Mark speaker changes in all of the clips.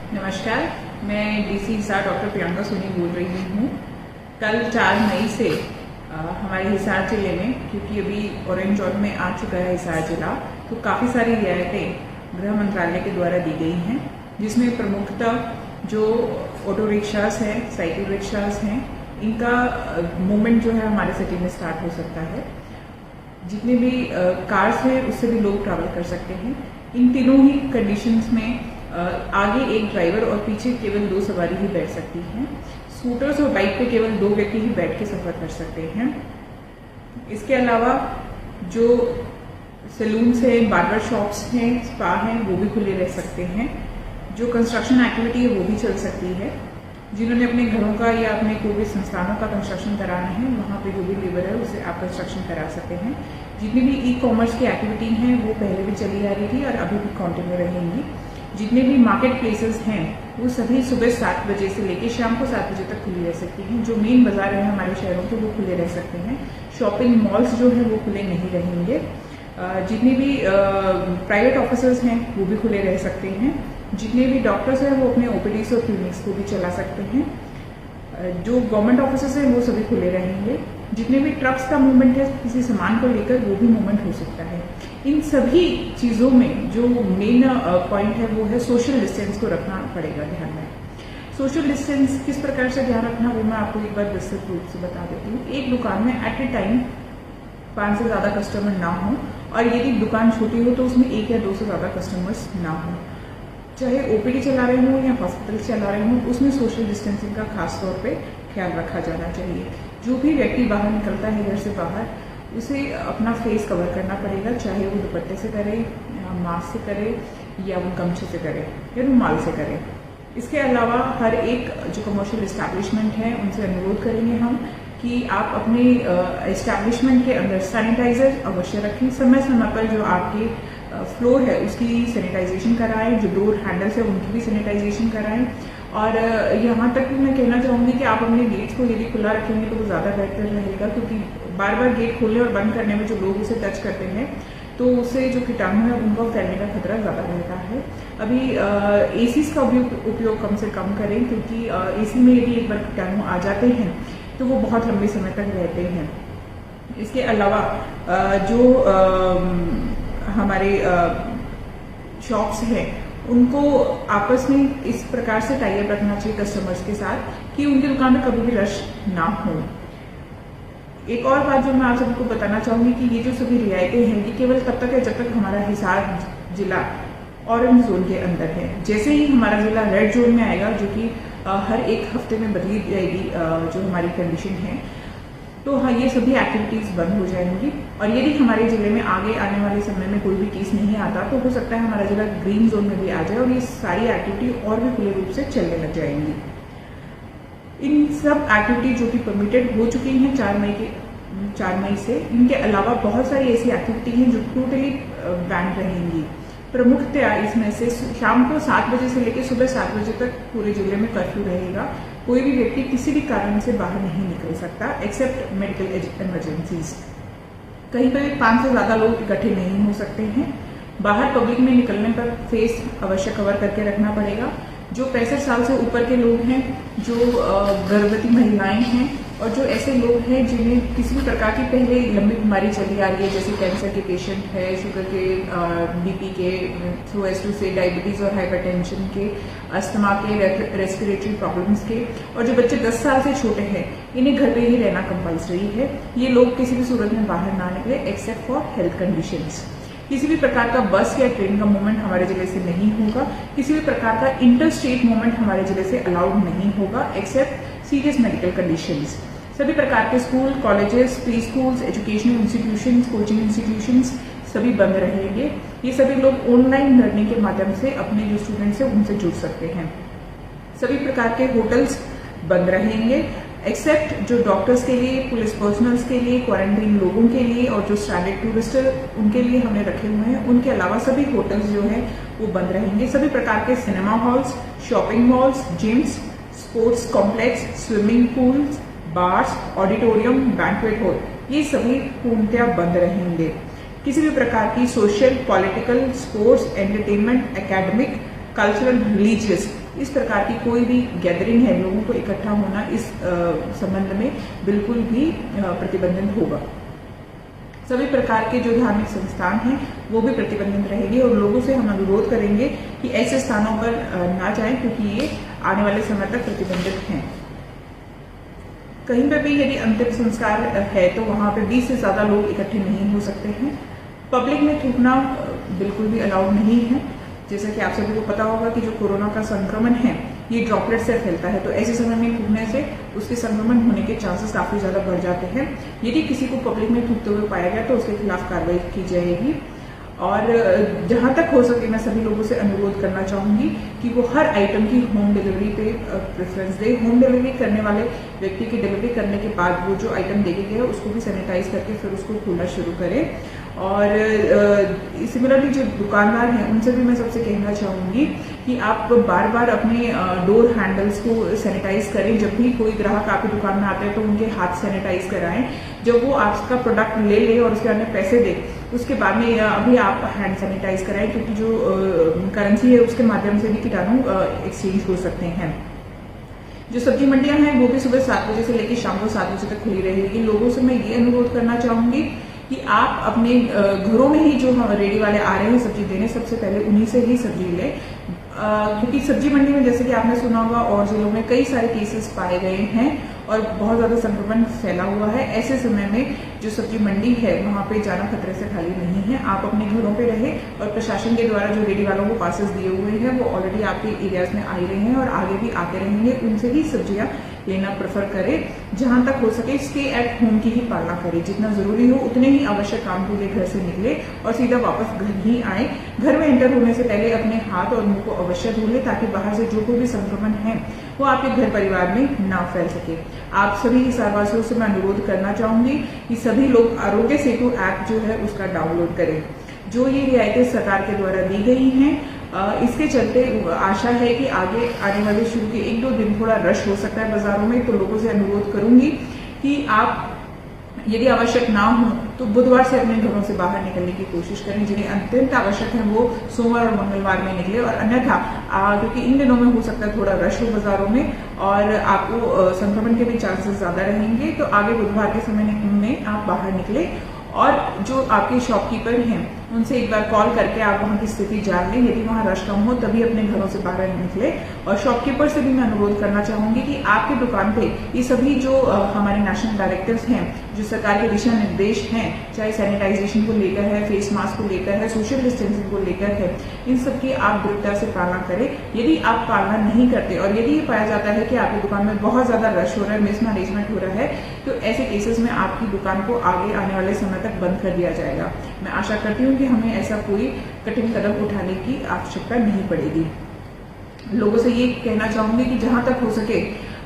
Speaker 1: नमस्कार, मैं DC Hisar doctor Priyanka Soni बोल रही हूँ। कल 4 मई से हमारे हिसार जिले में, क्योंकि अभी ऑरेंज जोन में आ चुका है हिसार जिला, तो काफ़ी सारी रियायतें गृह मंत्रालय के द्वारा दी गई हैं, जिसमें प्रमुखतः जो ऑटो रिक्शास हैं, साइकिल रिक्शास हैं, इनका मूवमेंट जो है हमारे सिटी में स्टार्ट हो सकता है। जितने भी कार्स हैं उससे भी लोग ट्रैवल कर सकते हैं। इन तीनों ही कंडीशंस में आगे एक ड्राइवर और पीछे केवल 2 सवारी ही बैठ सकती हैं। स्कूटर्स और बाइक पे केवल 2 व्यक्ति ही बैठ के सफर कर सकते हैं। इसके अलावा जो सैलून्स हैं, बार्बर शॉप्स हैं, स्पा हैं, वो भी खुले रह सकते हैं। जो कंस्ट्रक्शन एक्टिविटी है वो भी चल सकती है। जिन्होंने अपने घरों का या अपने कोई भी संस्थानों का कंस्ट्रक्शन कराना है, वहाँ पे जो भी लेबर है उसे आप कंस्ट्रक्शन करा सकते हैं। जितनी भी ई कॉमर्स की एक्टिविटी हैं वो पहले भी चली आ रही थी और अभी भी कंटिन्यू रहेंगी। जितने भी मार्केट प्लेसेस हैं वो सभी सुबह 7 बजे से लेकर शाम को 7 बजे तक खुली रह सकती हैं। जो मेन बाजार है हमारे शहरों के वो खुले रह सकते हैं। शॉपिंग मॉल्स जो है वो खुले नहीं रहेंगे। जितने भी प्राइवेट ऑफिसर्स हैं वो भी खुले रह सकते हैं। जितने भी डॉक्टर्स हैं वो अपने ओपीडीज और क्लिनिक्स को भी चला सकते हैं। जो गवर्नमेंट ऑफिसर्स हैं वो सभी खुले रहेंगे। जितने भी ट्रक्स का मूवमेंट है किसी सामान को लेकर वो भी मूवमेंट हो सकता है। इन सभी चीज़ों में जो मेन पॉइंट है वो है सोशल डिस्टेंस को रखना पड़ेगा ध्यान में। सोशल डिस्टेंस किस प्रकार से ध्यान रखना वो मैं आपको एक बार विस्तृत रूप से बता देती हूँ। एक दुकान में एट ए टाइम 5 से ज़्यादा कस्टमर ना हो, और यदि दुकान छोटी हो तो उसमें 1 या 2 से ज़्यादा कस्टमर्स ना हो। चाहे ओपीडी चला रहे हों या हॉस्पिटल चला रहे हों, उसमें सोशल डिस्टेंसिंग का खास तौर पे ख्याल रखा जाना चाहिए। जो भी व्यक्ति बाहर निकलता है घर से बाहर, उसे अपना फेस कवर करना पड़ेगा, चाहे वो दुपट्टे से करे या मास्क से करे या वो गमछे से करे या रुमाल से करे। इसके अलावा हर एक जो कमर्शियल इस्टेब्लिशमेंट है उनसे अनुरोध करेंगे हम कि आप अपने इस्टेब्लिशमेंट के अंदर सैनिटाइजर अवश्य रखें। समय समय पर जो आपके फ्लोर है उसकी सैनिटाइजेशन कराएं, जो डोर हैंडल्स है उनकी भी सैनिटाइजेशन कराएं। और यहाँ तक भी मैं कहना चाहूँगी कि आप अपने गेट्स को यदि खुला रखेंगे तो वो ज़्यादा बेहतर रहेगा, क्योंकि बार बार गेट खोलने और बंद करने में जो लोग उसे टच करते हैं तो उससे जो कीटाणु है उनका फैलने का खतरा ज़्यादा रहता है। अभी एसीज का उपयोग कम से कम करें, क्योंकि एसी में यदि एक बार कीटाणु आ जाते हैं तो वो बहुत लंबे समय तक रहते हैं। इसके अलावा जो हमारे शॉप्स हैं उनको आपस में इस प्रकार से टाई अप रखना चाहिए कस्टमर्स के साथ कि उनकी दुकान में कभी भी रश ना हो। एक और बात जो मैं आप सबको बताना चाहूंगी कि ये जो सभी रियायतें हैं ये केवल तब तक है जब तक हमारा हिसार जिला ऑरेंज जोन के अंदर है। जैसे ही हमारा जिला रेड जोन में आएगा, जो कि हर एक हफ्ते में बदली जाएगी जो हमारी कंडीशन है, तो हाँ ये सभी एक्टिविटीज बंद हो जाएंगी। और यदि हमारे जिले में आगे आने वाले समय में कोई भी केस नहीं आता तो हो सकता है हमारा जिला ग्रीन जोन में भी आ जाए और ये सारी एक्टिविटी और भी खुले रूप से चलने लग जाएंगी। इन सब एक्टिविटी जो कि परमिटेड हो चुकी हैं 4 मई से, इनके अलावा बहुत सारी ऐसी एक्टिविटी हैं जो टोटली बैन रहेंगी। प्रमुखतया इसमें से शाम को 7 बजे से लेकर सुबह 7 बजे तक पूरे जिले में कर्फ्यू रहेगा। कोई भी व्यक्ति किसी भी कारण से बाहर नहीं निकल सकता एक्सेप्ट मेडिकल इमरजेंसीज। कहीं पर 5 से ज़्यादा लोग इकट्ठे नहीं हो सकते हैं। बाहर पब्लिक में निकलने पर फेस अवश्य कवर करके रखना पड़ेगा। जो 65 साल से ऊपर के लोग हैं, जो गर्भवती महिलाएं हैं और जो ऐसे लोग हैं जिन्हें किसी भी प्रकार की पहले लंबी बीमारी चली आ रही है, जैसे कैंसर के पेशेंट है, शुगर के, बीपी के, सो एज टू से डायबिटीज और हाइपरटेंशन के, अस्थमा के, रेस्पिरेटरी प्रॉब्लम्स के, और जो बच्चे 10 साल से छोटे हैं इन्हें घर पे ही रहना कंपल्सरी है। ये लोग किसी भी सूरत में बाहर ना निकले एक्सेप्ट फॉर हेल्थ कंडीशंस। किसी भी प्रकार का बस या ट्रेन का मूवमेंट हमारे जिले से नहीं होगा। किसी भी प्रकार का इंटर स्टेट मूवमेंट हमारे जिले से अलाउड नहीं होगा एक्सेप्ट सीरियस मेडिकल कंडीशंस। सभी प्रकार के school, colleges, pre schools, educational institutions, coaching institutions सभी बंद रहेंगे। ये सभी लोग ऑनलाइन लर्निंग के माध्यम से अपने जो स्टूडेंट्स हैं उनसे जुड़ सकते हैं। सभी प्रकार के होटल्स बंद रहेंगे एक्सेप्ट जो डॉक्टर्स के लिए, पुलिस पर्सनल्स के लिए, क्वारंटीन लोगों के लिए और जो स्टैंडर्ड टूरिस्ट उनके लिए हमने रखे हुए हैं। उनके अलावा सभी होटल्स जो हैं वो बंद रहेंगे। सभी प्रकार के cinema halls, shopping malls, gyms, sports complex, swimming pools, bars, auditorium, banquet hall, ये सभी पूर्णतया बंद रहेंगे। किसी भी प्रकार की social, political, sports, entertainment, academic, cultural, religious इस प्रकार की कोई भी गैदरिंग है, लोगों को इकट्ठा होना, इस संबंध में बिल्कुल भी प्रतिबंधित होगा। सभी प्रकार के जो धार्मिक संस्थान हैं वो भी प्रतिबंधित रहेंगे और लोगों से हम अनुरोध करेंगे कि ऐसे स्थानों पर ना जाएं, क्योंकि ये आने वाले समय तक प्रतिबंधित हैं। कहीं पर भी यदि अंतिम संस्कार है तो वहां पे 20 से ज्यादा लोग इकट्ठे नहीं हो सकते हैं। पब्लिक में थूकना बिल्कुल भी अलाउड नहीं है। जैसा कि आप सभी को पता होगा कि जो कोरोना का संक्रमण है ये ड्रॉपलेट से फैलता है, तो ऐसे समय में थूकने से उसके संक्रमण होने के चांसेस काफी ज्यादा बढ़ जाते हैं। यदि किसी को पब्लिक में थूकते हुए पाया गया तो उसके खिलाफ कार्रवाई की जाएगी। और जहां तक हो सके मैं सभी लोगों से अनुरोध करना चाहूंगी कि वो हर आइटम की होम डिलीवरी पे प्रेफरेंस दे। होम डिलीवरी करने वाले व्यक्ति की डिलीवरी करने के बाद वो जो आइटम देके गया है उसको भी सैनिटाइज करके फिर उसको खोलना शुरू करें। और सिमिलरली जो दुकानदार हैं उनसे भी मैं सबसे कहना चाहूंगी कि आप बार बार अपने डोर हैंडल्स को सैनिटाइज करें। जब भी कोई ग्राहक आपकी दुकान में आते हैं तो उनके हाथ सैनिटाइज कराएं। जब वो आपका प्रोडक्ट ले और उसके बाद पैसे दे उसके बाद में अभी आप हैंड सैनिटाइज कराएं, क्योंकि जो करेंसी है उसके माध्यम से भी कीटाणु एक्सचेंज हो सकते हैं। जो सब्जी मंडियां हैं वो भी सुबह 7 बजे से लेकर शाम को 7 बजे तक खुली रहेगी। लोगों से मैं ये अनुरोध करना चाहूंगी कि आप अपने घरों में ही जो रेडी वाले आ रहे हैं सब्जी देने, सबसे पहले उन्हीं से ही सब्जी लें, क्योंकि सब्जी मंडी में जैसे कि आपने सुना होगा और जिलों में कई सारे केसेस पाए गए हैं और बहुत ज्यादा संक्रमण फैला हुआ है। ऐसे समय में जो सब्जी मंडी है वहां पे जाना खतरे से खाली नहीं है। आप अपने घरों पे रहे और प्रशासन के द्वारा जो रेडी वालों को पासेस दिए हुए हैं वो ऑलरेडी आपके एरियाज में आ ही रहे हैं और आगे भी आते रहेंगे। उनसे ही सब्जियां लेना प्रेफर करें। जहां तक हो सके स्टे एट होम की ही पालना करें। जितना जरूरी हो उतने ही आवश्यक काम के लिए घर से निकले और सीधा वापस घर ही आए। घर में एंटर होने से पहले अपने हाथ और मुंह को अवश्य धो ले, ताकि बाहर से जो कोई भी संक्रमण है वो आपके घर परिवार में ना फैल सके। आप सभी हिसारवासियों से मैं अनुरोध करना चाहूंगी कि सभी लोग आरोग्य सेतु ऐप जो है उसका डाउनलोड करें। जो ये रियायतें सरकार के द्वारा दी गई हैं इसके चलते आशा है कि आगे आने वाले शुरू के 1-2 दिन थोड़ा रश हो सकता है बाजारों में। तो लोगों से अनुरोध करूंगी कि आप यदि आवश्यक ना हो तो बुधवार से अपने घरों से बाहर निकलने की कोशिश करें। जिन्हें अत्यंत आवश्यक है वो सोमवार और मंगलवार में निकले, और अन्यथा क्योंकि इन दिनों में हो सकता है थोड़ा रश हो बाजारों में और आपको संक्रमण के भी चांसेस ज्यादा रहेंगे, तो आगे बुधवार के समय में आप बाहर निकले। और जो आपके शॉपकीपर हैं उनसे एक बार कॉल करके आप वहां की स्थिति जान लें। यदि वहां रश कम हो तभी अपने घरों से बाहर निकले। और शॉपकीपर से भी मैं अनुरोध करना चाहूंगी कि आपकी दुकान पे ये सभी जो हमारे नेशनल डायरेक्टिव्स हैं, जो सरकार के दिशा निर्देश हैं, चाहे सैनिटाइजेशन को लेकर है, फेस मास्क को लेकर है, सोशल डिस्टेंसिंग को लेकर है, इन सब की आप दृढ़ता से पालना करें। यदि आप पालना नहीं करते और यदि ये पाया जाता है कि आपकी दुकान में बहुत ज्यादा रश हो रहा है, मिसमैनेजमेंट हो रहा है, तो ऐसे केसेस में आपकी दुकान को आगे आने वाले समय तक बंद कर दिया जाएगा। मैं आशा करती हूँ कि हमें ऐसा कोई कठिन कदम उठाने की आवश्यकता नहीं पड़ेगी। लोगों से ये कहना चाहूंगी कि जहां तक हो सके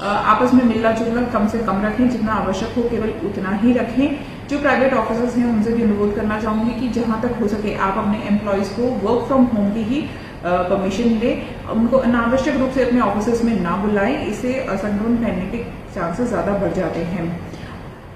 Speaker 1: आपस में मिलना जुलना कम से कम रखें। जितना आवश्यक हो केवल उतना ही रखें। जो प्राइवेट ऑफिसर्स हैं उनसे भी अनुरोध करना चाहूंगी कि जहां तक हो सके आप अपने एम्प्लॉयज को वर्क फ्रॉम होम की ही परमिशन दें। उनको अनावश्यक रूप से अपने ऑफिस में ना बुलाएं, इससे संक्रमण फैलने के चांसेस ज्यादा बढ़ जाते हैं।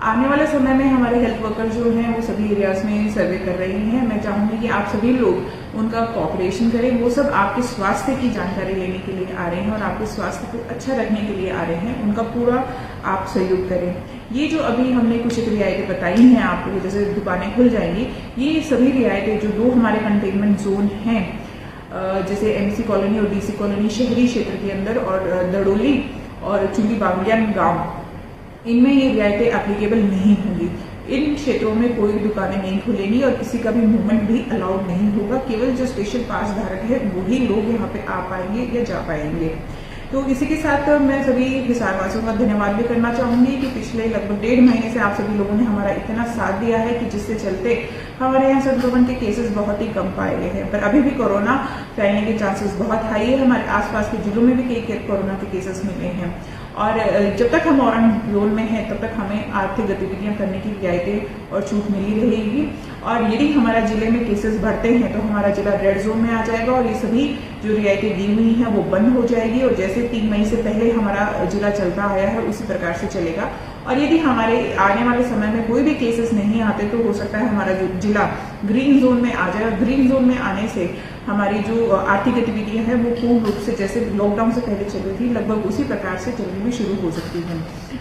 Speaker 1: आने वाले समय में हमारे हेल्थ वर्कर जो हैं वो सभी एरियाज में सर्वे कर रहे हैं। मैं चाहूंगी कि आप सभी लोग उनका कोऑपरेशन करें। वो सब आपके स्वास्थ्य की जानकारी लेने के लिए आ रहे हैं और आपके स्वास्थ्य को अच्छा रखने के लिए आ रहे हैं। उनका पूरा आप सहयोग करें। ये जो अभी हमने कुछ एक रियायतें बताई हैं आपको, जैसे दुकानें खुल जाएंगी, ये सभी रियायतें जो 2 हमारे कंटेनमेंट जोन हैं, जैसे एमसी कॉलोनी और डीसी कॉलोनी शहरी क्षेत्र के अंदर, और दड़ोली और चुंगी बांगियान गांव, इनमें ये रियायतें एप्लीकेबल नहीं होंगी। इन क्षेत्रों में कोई भी दुकानें नहीं खुलेंगी और किसी का भी मूवमेंट भी अलाउड नहीं होगा। केवल जो स्पेशल पास धारक है वही लोग यहाँ पे आ पाएंगे या जा पाएंगे। तो इसी के साथ मैं सभी हिसारवासियों का धन्यवाद भी करना चाहूंगी कि पिछले लगभग 1.5 महीने से आप सभी लोगों ने हमारा इतना साथ दिया है कि जिससे चलते हमारे यहाँ संक्रमण के केसेस बहुत ही कम पाए गए हैं। पर अभी भी कोरोना फैलने के चांसेस बहुत हाई है। हमारे आसपास के जिलों में भी कई कोरोना के केसेस मिले हैं और जब तक हम ऑरेंज जोन में हैं तब तक हमें आर्थिक गतिविधियां करने की रियायतें और छूट मिली रहेगी। और यदि हमारा जिले में केसेस बढ़ते हैं तो हमारा जिला रेड जोन में आ जाएगा और ये सभी जो रियायतें दी हुई हैं वो बंद हो जाएगी। और जैसे 3 मई से पहले हमारा जिला चलता आया है उसी प्रकार से चलेगा। और यदि हमारे आने वाले समय में कोई भी केसेस नहीं आते तो हो सकता है हमारा जो जिला ग्रीन जोन में आ जाएगा। ग्रीन जोन में आने से हमारी जो आर्थिक गतिविधियां हैं वो पूर्ण रूप से जैसे लॉकडाउन से पहले चल रही थी लगभग उसी प्रकार से चलनी भी शुरू हो सकती है।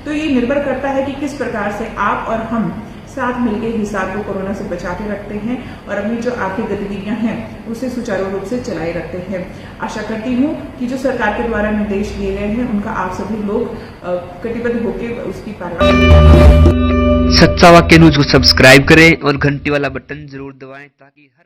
Speaker 1: तो ये निर्भर करता है कि किस प्रकार से आप और हम साथ मिलकर हिसार को कोरोना से बचा के रखते हैं और अपनी जो आर्थिक गतिविधियां हैं उसे सुचारू रूप से चलाए रखते हैं। आशा करती हूँ कि जो सरकार के द्वारा निर्देश दिए गए हैं उनका आप सभी लोग कटिबद्ध होकर उसकी पालना।
Speaker 2: सच्चा वाक्य न्यूज को सब्सक्राइब करें और घंटी वाला बटन जरूर दबाएं ताकि हर